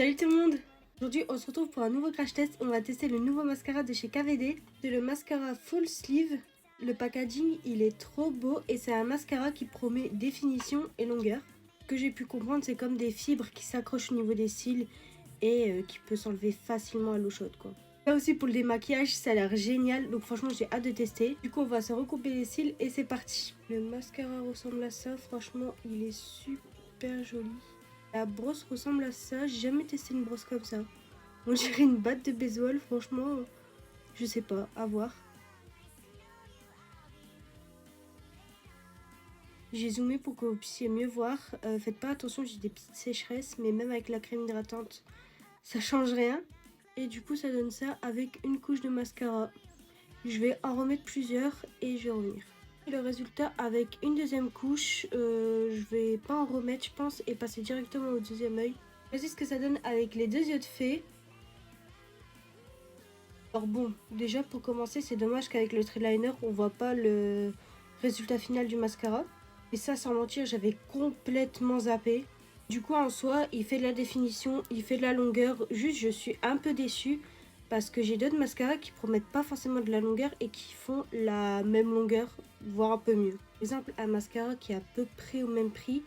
Salut tout le monde! Aujourd'hui on se retrouve pour un nouveau crash test. On va tester le nouveau mascara de chez KVD. C'est le mascara Full Sleeve. Le packaging il est trop beau et c'est un mascara qui promet définition et longueur. Ce que j'ai pu comprendre, c'est comme des fibres qui s'accrochent au niveau des cils et qui peut s'enlever facilement à l'eau chaude quoi. Là aussi pour le démaquillage ça a l'air génial, donc franchement j'ai hâte de tester. Du coup on va se recouper les cils et c'est parti. Le mascara ressemble à ça, franchement il est super joli. La brosse ressemble à ça, j'ai jamais testé une brosse comme ça. On dirait une batte de baseball, franchement, je sais pas, à voir. J'ai zoomé pour que vous puissiez mieux voir. Faites pas attention, j'ai des petites sécheresses, mais même avec la crème hydratante, ça change rien. Et du coup, ça donne ça avec une couche de mascara. Je vais en remettre plusieurs et je vais revenir. Le résultat avec une deuxième couche, je vais pas en remettre je pense et passer directement au deuxième œil. Voici ce que ça donne avec les deux yeux de fée. Alors bon, déjà pour commencer c'est dommage qu'avec le Treeliner on voit pas le résultat final du mascara. Et ça sans mentir j'avais complètement zappé. Du coup en soi il fait de la définition, il fait de la longueur. Juste je suis un peu déçue parce que j'ai d'autres mascaras qui promettent pas forcément de la longueur et qui font la même longueur, voire un peu mieux. Par exemple un mascara qui est à peu près au même prix,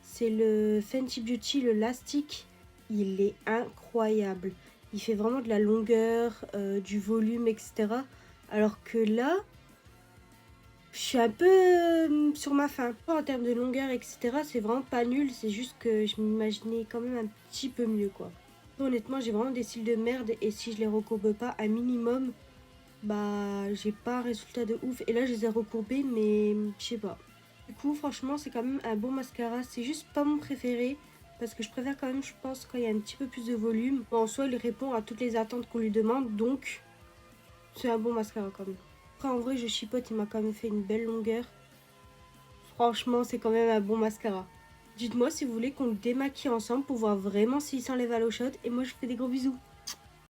c'est le Fenty Beauty, le Lastic. Il est incroyable. Il fait vraiment de la longueur, du volume, etc. Alors que là, je suis un peu sur ma faim. En termes de longueur, etc., c'est vraiment pas nul. C'est juste que je m'imaginais quand même un petit peu mieux, quoi. Honnêtement, j'ai vraiment des cils de merde. Et si je les recourbe pas un minimum, bah, j'ai pas un résultat de ouf. Et là, je les ai recourbés, mais je sais pas. Du coup, franchement, c'est quand même un bon mascara. C'est juste pas mon préféré. Parce que je préfère quand même, je pense, quand il y a un petit peu plus de volume. Bon, en soi, il répond à toutes les attentes qu'on lui demande. Donc, c'est un bon mascara quand même. Après, en vrai, je chipote, il m'a quand même fait une belle longueur. Franchement, c'est quand même un bon mascara. Dites-moi si vous voulez qu'on le démaquille ensemble pour voir vraiment s'il s'enlève à l'eau chaude. Et moi, je vous fais des gros bisous.